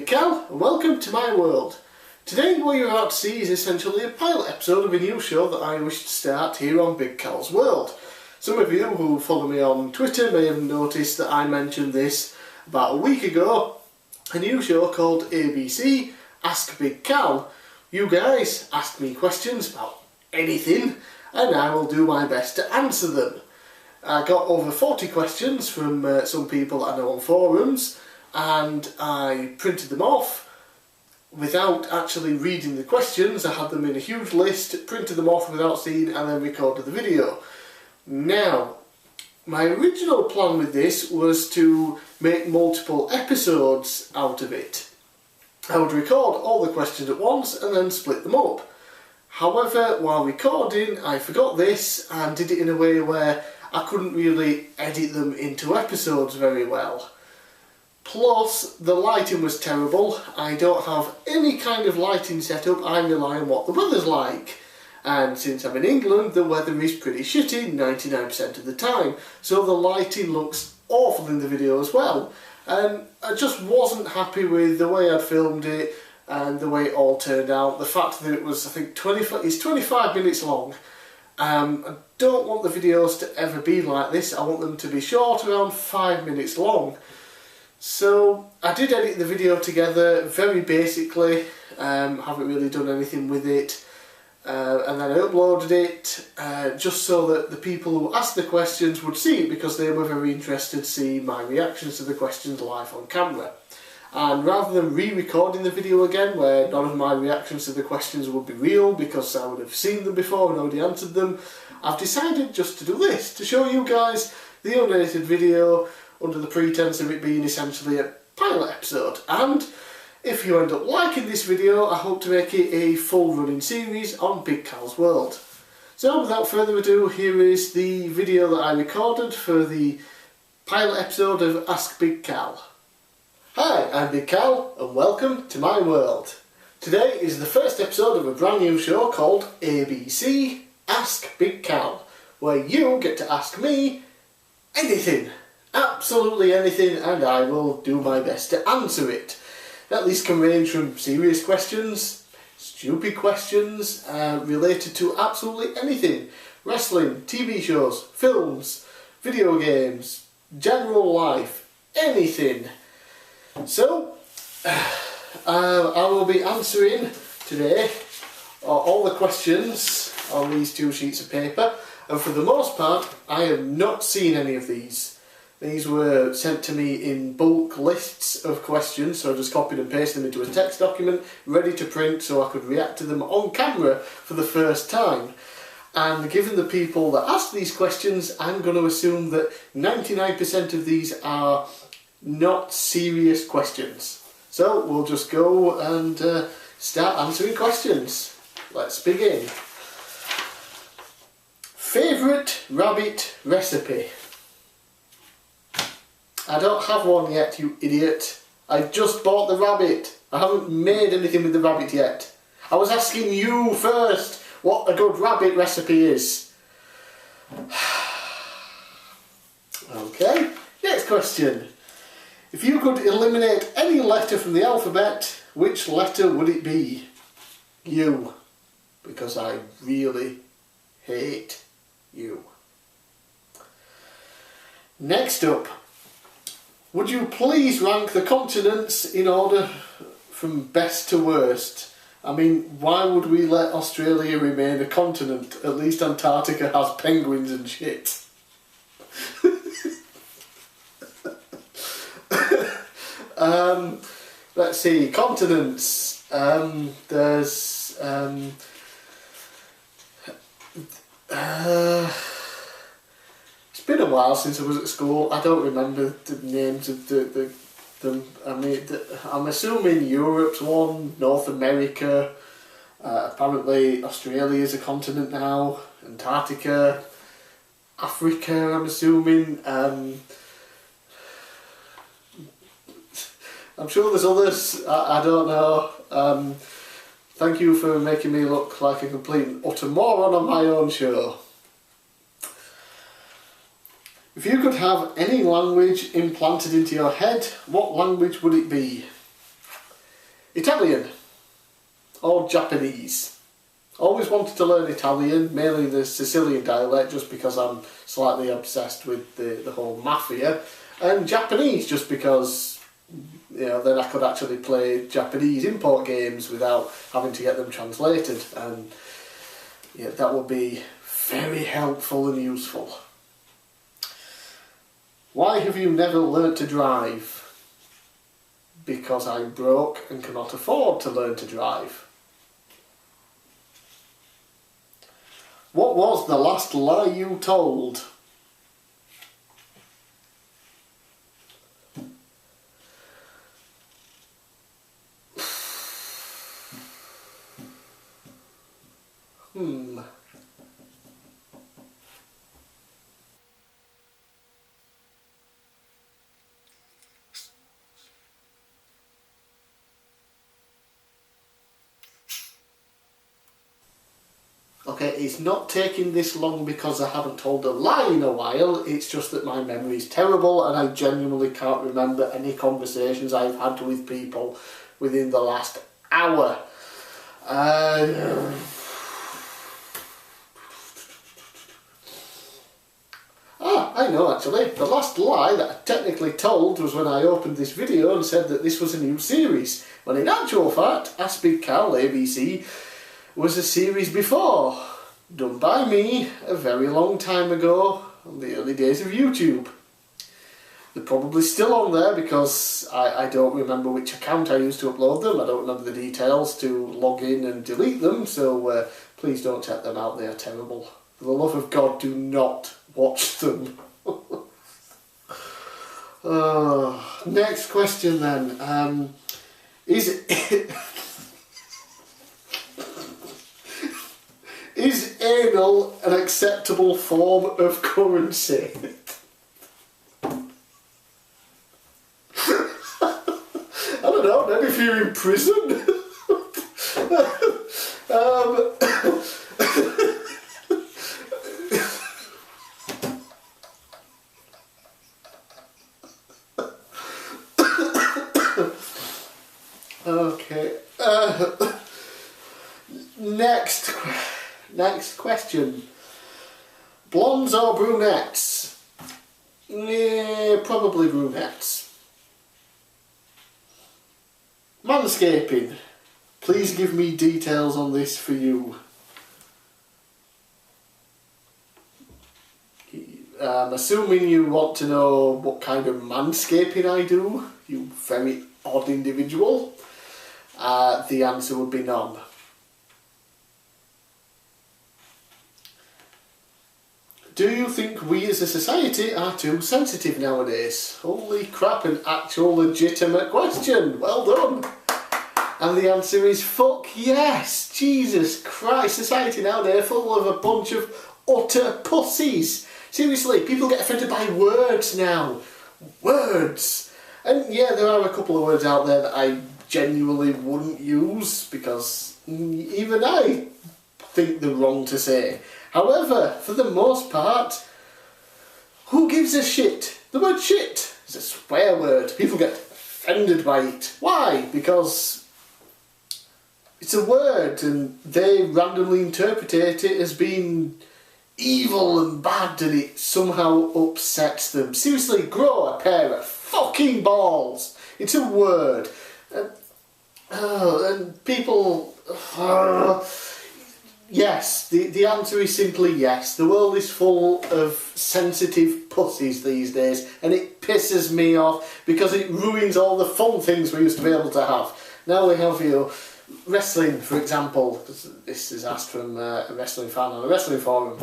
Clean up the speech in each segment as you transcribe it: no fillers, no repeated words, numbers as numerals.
bigcal and welcome to my world. Today what you're about to see is essentially a pilot episode of a new show that I wish to start here on Bigcal's World. Some of you who follow me on Twitter may have noticed that I mentioned this about a week ago, a new show called ABC Ask Bigcal. You guys ask me questions about anything and I will do my best to answer them. I got over 40 questions from some people I know on forums, and I printed them off without actually reading the questions. I had them in a huge list, printed them off without seeing, and then recorded the video. Now, my original plan with this was to make multiple episodes out of it. I would record all the questions at once and then split them up. However, while recording, I forgot this and did it in a way where I couldn't really edit them into episodes very well. Plus, the lighting was terrible. I don't have any kind of lighting setup. I rely on what the weather's like. And since I'm in England, the weather is pretty shitty 99% of the time. So the lighting looks awful in the video as well. And I just wasn't happy with the way I'd filmed it and the way it all turned out. The fact that it was, I think, 25 minutes long. I don't want the videos to ever be like this. I want them to be short, around 5 minutes long. So I did edit the video together very basically, haven't really done anything with it, and then I uploaded it just so that the people who asked the questions would see it, because they were very interested to see my reactions to the questions live on camera. And rather than re-recording the video again where none of my reactions to the questions would be real because I would have seen them before and already answered them, I've decided just to do this, to show you guys the unedited video under the pretense of it being essentially a pilot episode. And if you end up liking this video, I hope to make it a full running series on Bigcal's World. So without further ado, here is the video that I recorded for the pilot episode of Ask Bigcal. Hi, I'm Bigcal and welcome to my world. Today is the first episode of a brand new show called ABC Ask Bigcal, where you get to ask me anything. Absolutely anything, and I will do my best to answer it. That list can range from serious questions, stupid questions, related to absolutely anything. Wrestling, TV shows, films, video games, general life, anything. So, I will be answering today all the questions on these 2 sheets of paper, and for the most part I have not seen any of these. These were sent to me in bulk lists of questions, so I just copied and pasted them into a text document, ready to print so I could react to them on camera for the first time. And given the people that asked these questions, I'm going to assume that 99% of these are not serious questions. So we'll just go and start answering questions. Let's begin. Favourite rabbit recipe? I don't have one yet, you idiot. I've just bought the rabbit. I haven't made anything with the rabbit yet. I was asking you first what a good rabbit recipe is. Okay, next question. If you could eliminate any letter from the alphabet, which letter would it be? U. Because I really hate you. Next up. Would you please rank the continents in order from best to worst? I mean, why would we let Australia remain a continent? At least Antarctica has penguins and shit. Let's see, continents. There's it's been a while since I was at school. I don't remember the names of them. I mean, I'm assuming Europe's one, North America, apparently Australia is a continent now, Antarctica, Africa I'm assuming. I'm sure there's others, I don't know. Thank you for making me look like a complete and utter moron on my own show. If you could have any language implanted into your head, what language would it be? Italian or Japanese. Always wanted to learn Italian, mainly the Sicilian dialect, just because I'm slightly obsessed with the whole mafia, and Japanese just because, you know, then I could actually play Japanese import games without having to get them translated, and yeah, that would be very helpful and useful. Why have you never learnt to drive? Because I'm broke and cannot afford to learn to drive. What was the last lie you told? Okay, it's not taking this long because I haven't told a lie in a while, it's just that my memory is terrible and I genuinely can't remember any conversations I've had with people within the last hour. I know actually. The last lie that I technically told was when I opened this video and said that this was a new series, when in actual fact, Ask Bigcal ABC was a series before, done by me a very long time ago, on the early days of YouTube. They're probably still on there because I don't remember which account I used to upload them. I don't remember the details to log in and delete them, so please don't check them out, they are terrible. For the love of God, do not watch them. Next question then. Is anal an acceptable form of currency? I don't know, maybe if you're in prison. Okay. Next question. Blondes or brunettes? Probably brunettes. Manscaping. Please give me details on this for you. I'm assuming you want to know what kind of manscaping I do, you very odd individual. The answer would be none. Do you think we as a society are too sensitive nowadays? Holy crap, an actual legitimate question. Well done. And the answer is fuck yes. Jesus Christ, society nowadays full of a bunch of utter pussies. Seriously, people get offended by words now. Words. And yeah, there are a couple of words out there that I genuinely wouldn't use because even I think they're wrong to say. However, for the most part, who gives a shit? The word shit is a swear word. People get offended by it. Why? Because it's a word and they randomly interpret it as being evil and bad and it somehow upsets them. Seriously, grow a pair of fucking balls. It's a word. And people... yes, the answer is simply yes. The world is full of sensitive pussies these days and it pisses me off because it ruins all the fun things we used to be able to have. Now we have, you know, wrestling, for example. This is asked from a wrestling fan on a wrestling forum.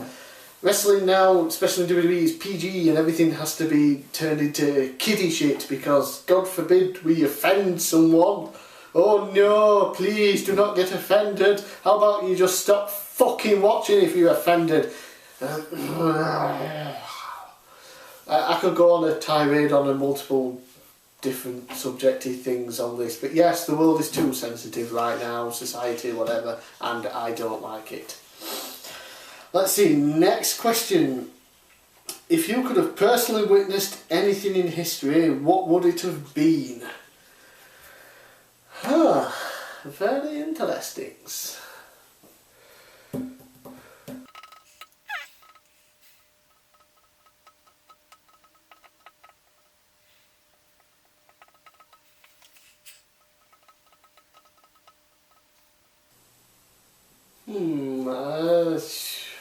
Wrestling now, especially in WWE, is PG and everything has to be turned into kiddie shit because, God forbid, we offend someone. Oh no, please do not get offended. How about you just stop fucking watching if you're offended? I could go on a tirade on a multiple different subjective things on this, but yes, the world is too sensitive right now, society, whatever, and I don't like it. Let's see, next question. If you could have personally witnessed anything in history, what would it have been? Very interesting.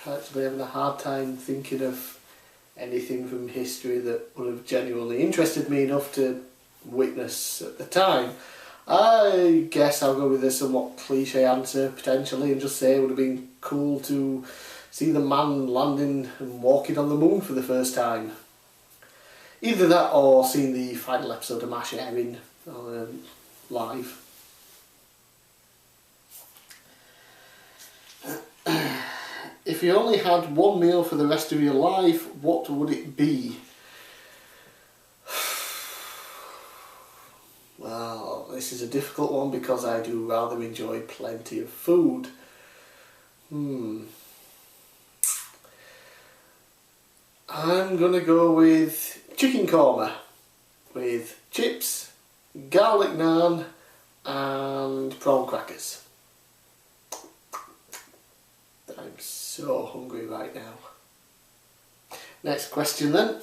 Actually having a hard time thinking of anything from history that would have genuinely interested me enough to witness at the time. I guess I'll go with a somewhat cliche answer potentially and just say it would have been cool to see the man landing and walking on the moon for the first time. Either that or seeing the final episode of MASH airing live. If you only had one meal for the rest of your life, what would it be? Well, this is a difficult one because I do rather enjoy plenty of food. I'm gonna go with chicken korma with chips, garlic naan and prawn crackers. I'm so hungry right now. Next question then.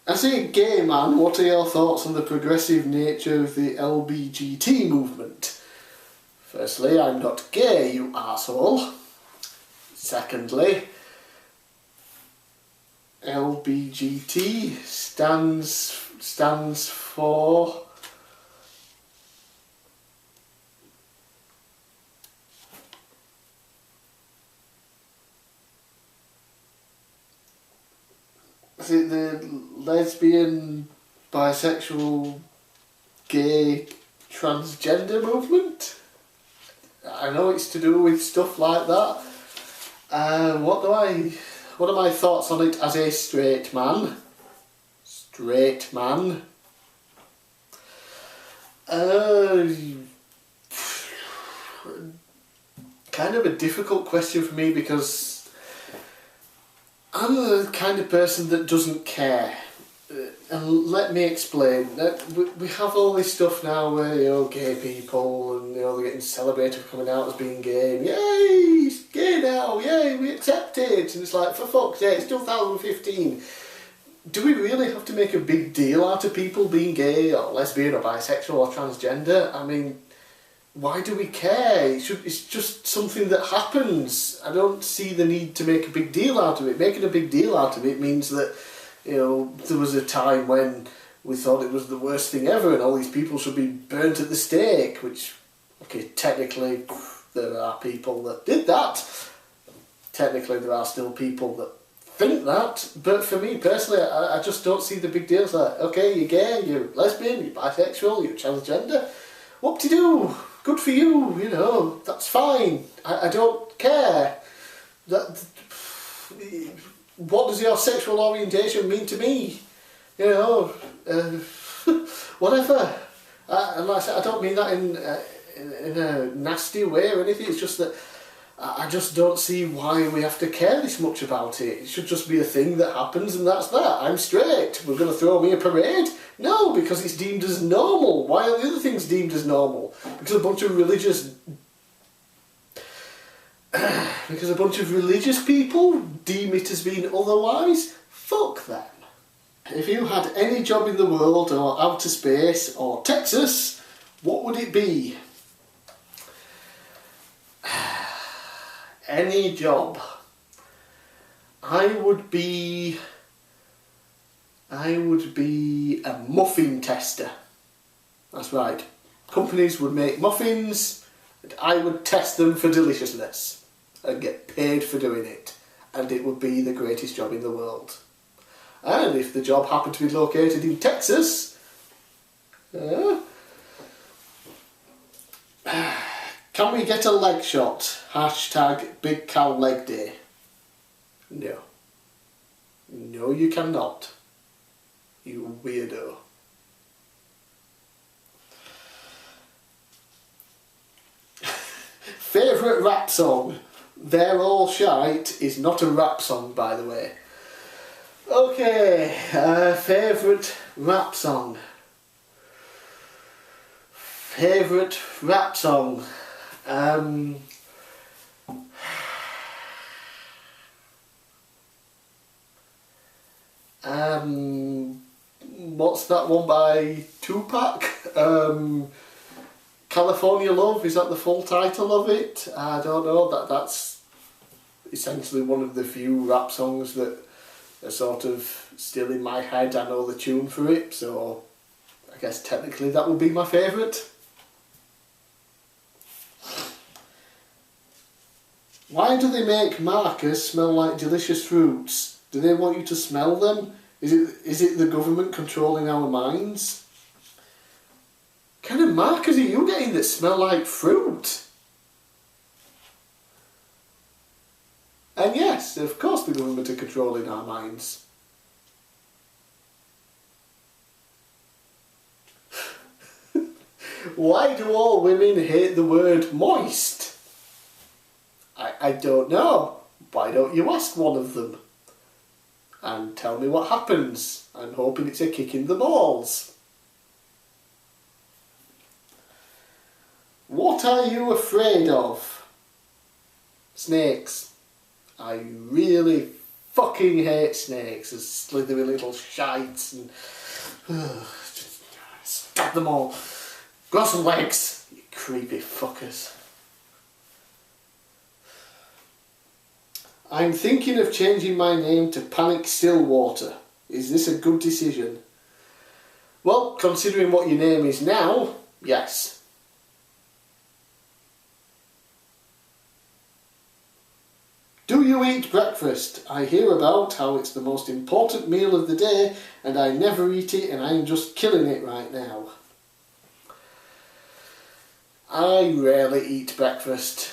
As a gay man, what are your thoughts on the progressive nature of the LBGT movement? Firstly, I'm not gay, you arsehole. Secondly, LBGT stands for... Is it the lesbian, bisexual, gay, transgender movement? I know it's to do with stuff like that. What are my thoughts on it as a straight man? Straight man. Kind of a difficult question for me because I'm the kind of person that doesn't care. And let me explain. We have all this stuff now where, you know, gay people and, you know, they're getting celebrated for coming out as being gay. And, yay, he's gay now, yay, we accept it. And it's like, for fuck's sake, it's 2015. Do we really have to make a big deal out of people being gay or lesbian or bisexual or transgender? I mean, why do we care? It's just something that happens. I don't see the need to make a big deal out of it. Making a big deal out of it means that, you know, there was a time when we thought it was the worst thing ever and all these people should be burnt at the stake, which, okay, technically there are people that did that. Technically there are still people that think that, but for me personally, I just don't see the big deal. It's like, okay, you're gay, you're lesbian, you're bisexual, you're transgender, whoop-de-doo, good for you, you know, that's fine, I don't care. What does your sexual orientation mean to me? You know, whatever. And like I said, I don't mean that in a nasty way or anything, it's just that I just don't see why we have to care this much about it. It should just be a thing that happens and that's that. I'm straight. We're going to throw me a parade? No, because it's deemed as normal. Why are the other things deemed as normal? Because a bunch of religious people deem it as being otherwise? Fuck them. If you had any job in the world or outer space or Texas, what would it be? Any job. I would be a muffin tester. That's right. Companies would make muffins and I would test them for deliciousness and get paid for doing it. And it would be the greatest job in the world. And if the job happened to be located in Texas, can we get a leg shot? Hashtag bigcal leg day. No. No, you cannot. You weirdo. Favourite rap song? They're All Shite is not a rap song, by the way. Okay, favourite rap song. Favourite rap song? What's that one by Tupac? California Love, is that the full title of it? I don't know. That's essentially one of the few rap songs that are sort of still in my head. I know the tune for it, so I guess technically that would be my favourite. Why do they make markers smell like delicious fruits? Do they want you to smell them? Is it the government controlling our minds? What kind of markers are you getting that smell like fruit? And yes, of course the government are controlling our minds. Why do all women hate the word moist? I don't know. Why don't you ask one of them? And tell me what happens. I'm hoping it's a kick in the balls. What are you afraid of? Snakes. I really fucking hate snakes. As slithery little shites and... just stab them all. Grow some legs, you creepy fuckers. I'm thinking of changing my name to Panic Stillwater. Is this a good decision? Well, considering what your name is now, yes. Do you eat breakfast? I hear about how it's the most important meal of the day and I never eat it and I'm just killing it right now. I rarely eat breakfast.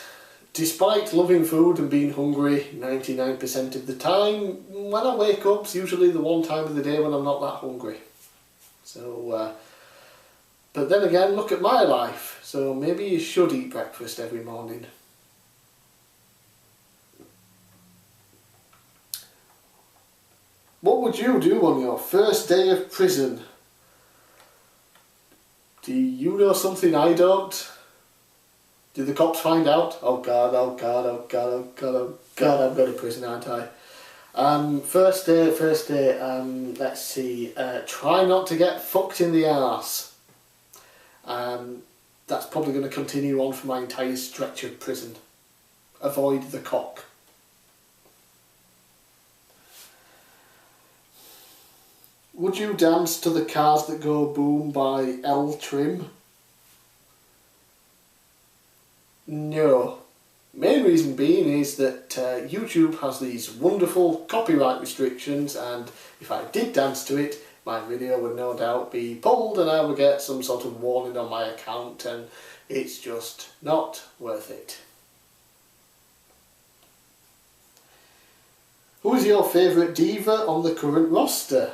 Despite loving food and being hungry 99% of the time, when I wake up, it's usually the one time of the day when I'm not that hungry. So, but then again, look at my life. So maybe you should eat breakfast every morning. What would you do on your first day of prison? Do you know something I don't? Did the cops find out? Oh god, oh god, oh god, oh god, oh god, I'm going to prison, aren't I? First day, let's see, try not to get fucked in the arse. That's probably going to continue on for my entire stretch of prison. Avoid the cock. Would you dance to the Cars That Go Boom by L Trim? No. Main reason being is that YouTube has these wonderful copyright restrictions, and if I did dance to it, my video would no doubt be pulled and I would get some sort of warning on my account, and it's just not worth it. Who is your favourite diva on the current roster?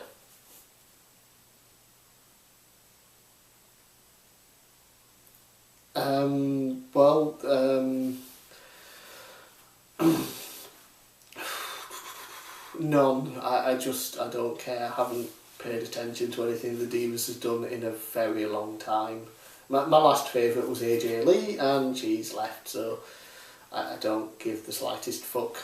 None. I don't care. I haven't paid attention to anything the Divas has done in a very long time. My last favourite was AJ Lee and she's left, so I don't give the slightest fuck.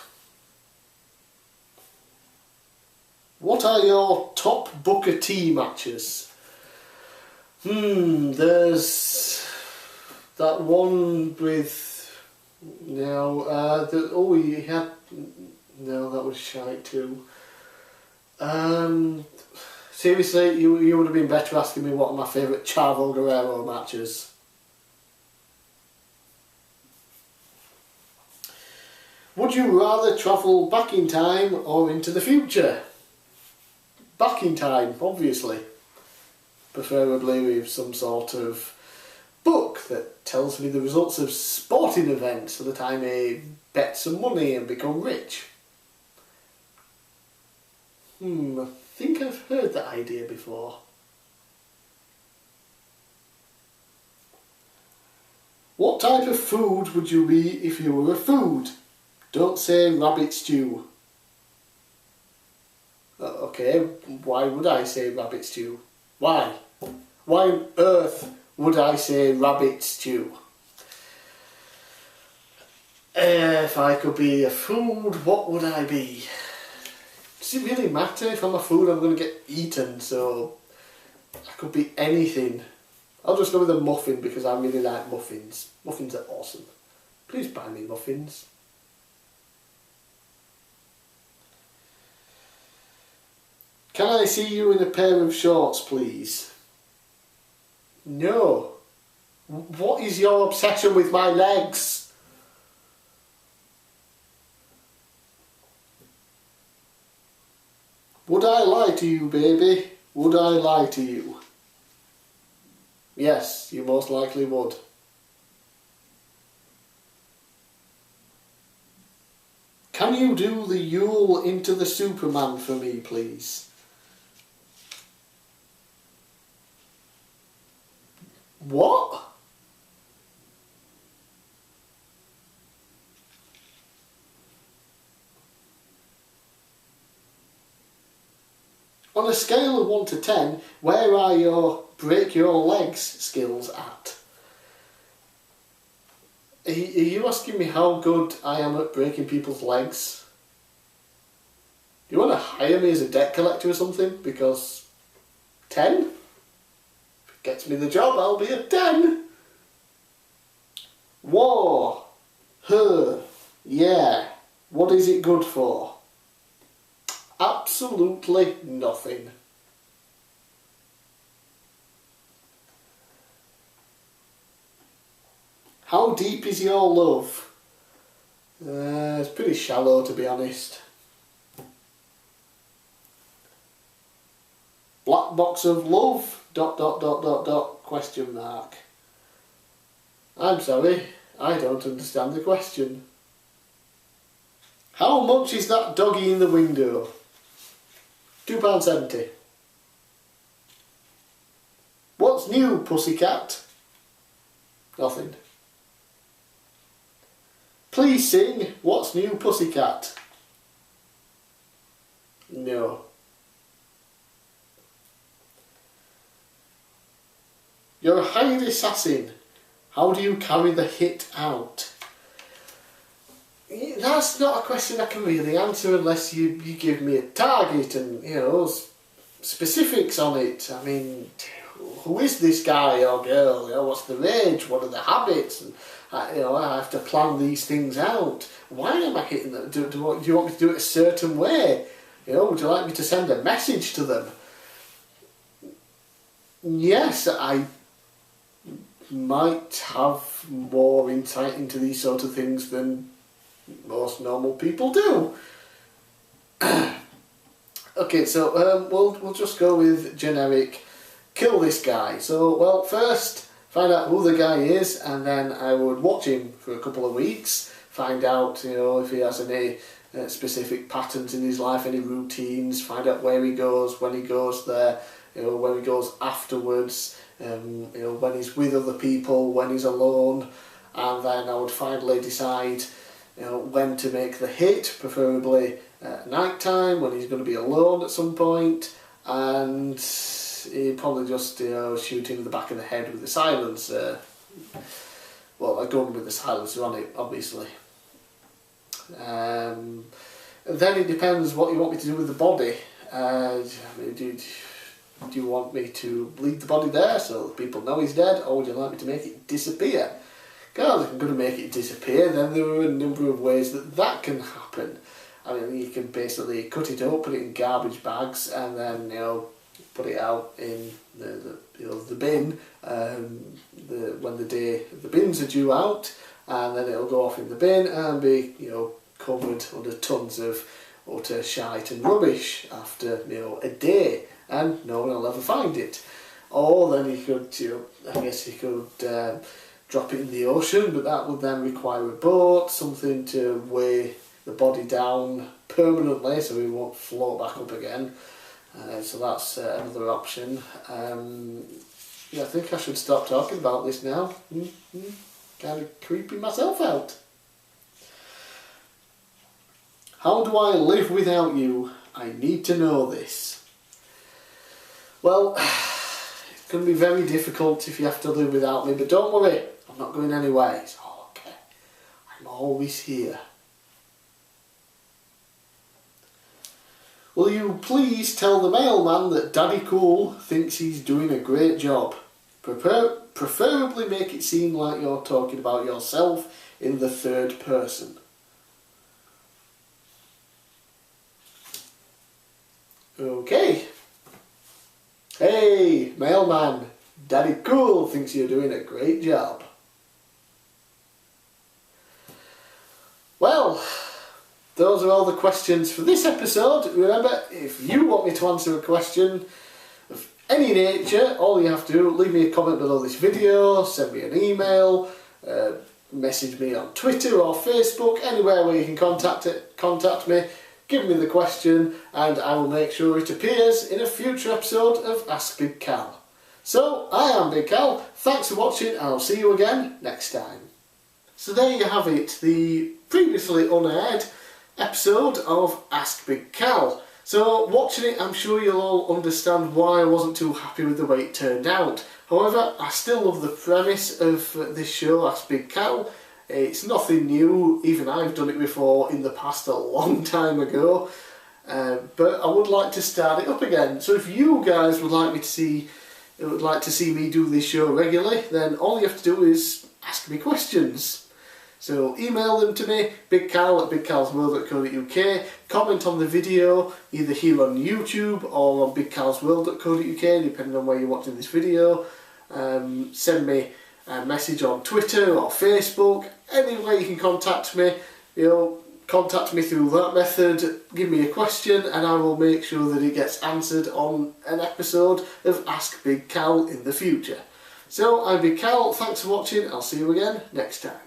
What are your top Booker T matches? There's that one with... No, he had... No, that was shite too. Seriously, you would have been better asking me what are my favourite Chavo Guerrero matches. Would you rather travel back in time or into the future? Back in time, obviously. Preferably with some sort of book that tells me the results of sporting events so that I may bet some money and become rich. I think I've heard that idea before. What type of food would you be if you were a food? Don't say rabbit stew. Okay, why would I say rabbit stew? Why? Why on earth would I say rabbit stew? If I could be a food, what would I be? Does it really matter? If I'm a food, I'm going to get eaten, so I could be anything. I'll just go with a muffin because I really like muffins. Muffins are awesome. Please buy me muffins. Can I see you in a pair of shorts, please? No. What is your obsession with my legs? Would I lie to you, baby? Would I lie to you? Yes, you most likely would. Can you do the Yule into the Superman for me, please? What? On a scale of 1 to 10, where are your break your legs skills at? Are you asking me how good I am at breaking people's legs? You want to hire me as a debt collector or something? Because 10? If it gets me the job, I'll be a 10. War. Her. Yeah. What is it good for? Absolutely nothing. How deep is your love? It's pretty shallow, to be honest. Black box of love, ... question mark. I'm sorry, I don't understand the question. How much is that doggy in the window? £2.70. What's new, pussycat? Nothing. Please sing What's New, Pussycat? No. You're a hired assassin. How do you carry the hit out? That's not a question I can really answer unless you give me a target and, you know, specifics on it. I mean, who is this guy or girl? You know, what's the age? What are the habits? And, you know, I have to plan these things out. Why am I hitting them? Do you want me to do it a certain way? You know, would you like me to send a message to them? Yes, I might have more insight into these sort of things than most normal people do. Okay, so we'll just go with generic. Kill this guy. So, well, first find out who the guy is, and then I would watch him for a couple of weeks, find out, you know, if he has any specific patterns in his life, any routines, find out where he goes, when he goes there, you know, when he goes afterwards, you know, when he's with other people, when he's alone, and then I would finally decide, you know, when to make the hit, preferably at night time when he's going to be alone at some point, and he'd probably just, you know, shoot him in the back of the head with the silencer. Well, a gun with the silencer on it, obviously. Then it depends what you want me to do with the body. I mean, do you want me to leave the body there so that people know he's dead, or would you like me to make it disappear? Because if I'm going to make it disappear, then there are a number of ways that can happen. I mean, you can basically cut it up, put it in garbage bags, and then, you know, put it out in the bin when the day the bins are due out, and then it'll go off in the bin and be, you know, covered under tons of utter shite and rubbish after, you know, a day, and no one will ever find it. Or then you could, you know, I guess you could drop it in the ocean, but that would then require a boat, something to weigh the body down permanently so it won't float back up again. So that's another option. Yeah, I think I should stop talking about this now. Kind of creeping myself out. How do I live without you? I need to know this. Well, It's going to be very difficult if you have to live without me, but don't worry, I'm not going anywhere. It's all okay. I'm always here. Will you please tell the mailman that Daddy Cool thinks he's doing a great job? Preferably make it seem like you're talking about yourself in the third person. Okay. Hey, mailman, Daddy Cool thinks you're doing a great job. Well, those are all the questions for this episode. Remember, if you want me to answer a question of any nature, all you have to do, leave me a comment below this video, send me an email, message me on Twitter or Facebook, anywhere where you can contact me, give me the question, and I will make sure it appears in a future episode of Ask Big Cal. So, I am Big Cal, thanks for watching, and I'll see you again next time. So there you have it, the previously unaired episode of Ask Big Cal. So watching it, I'm sure you'll all understand why I wasn't too happy with the way it turned out. However, I still love the premise of this show, Ask Big Cal. It's nothing new, even I've done it before in the past a long time ago. But I would like to start it up again. So if you guys would like to see me do this show regularly, then all you have to do is ask me questions. So email them to me, bigcal@bigcalsworld.co.uk, comment on the video either here on YouTube or on bigcalsworld.co.uk, depending on where you're watching this video. Send me a message on Twitter or Facebook, any way you can contact me, contact me through that method, give me a question and I will make sure that it gets answered on an episode of Ask Big Cal in the future. So I'm Big Cal, thanks for watching, I'll see you again next time.